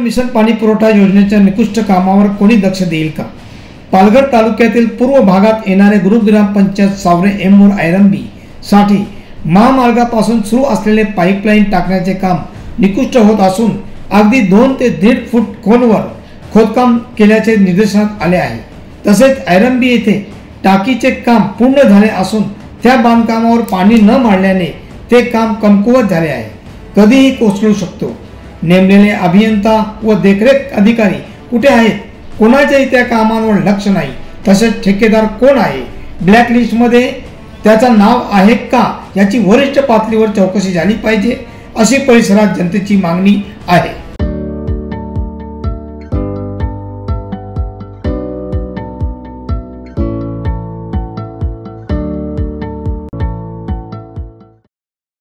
Mission पाणी पुरवठा योजनेच्या निकृष्ट कामावर कोणी लक्ष देईल का? पालघर तालुक्यातील पूर्व भागात येणारे ग्रुप ग्रामपंचायत सावरे एमोर आयरंबी साठी महामार्गापासून सुरू असलेले पाईपलाईन टाकण्याचे काम निकृष्ट होत असून अगदी 2 ते 1.5 फूट खोलवर खोदकाम केल्याचे निदर्शनास आले आहे। तसेच आयरंबी येथे टाकीचे काम पूर्ण झाले असून त्या बांधकामावर पाणी न मारल्याने ते काम कमकुवत झाले आहे, कधीही कोसळू शकतो। नेमलेले अभियंता व देखरेख अधिकारी कुठे आहेत? कोणाच्याही त्या कामांवर लक्ष नाही। तसेच ठेकेदार कोण आहे? ब्लॅकलिस्टमध्ये त्याचा नाव आहे का याची वरिष्ठ पातळीवर चौकशी झाली पाहिजे, अशी परिसरात जनतेची मागणी आहे।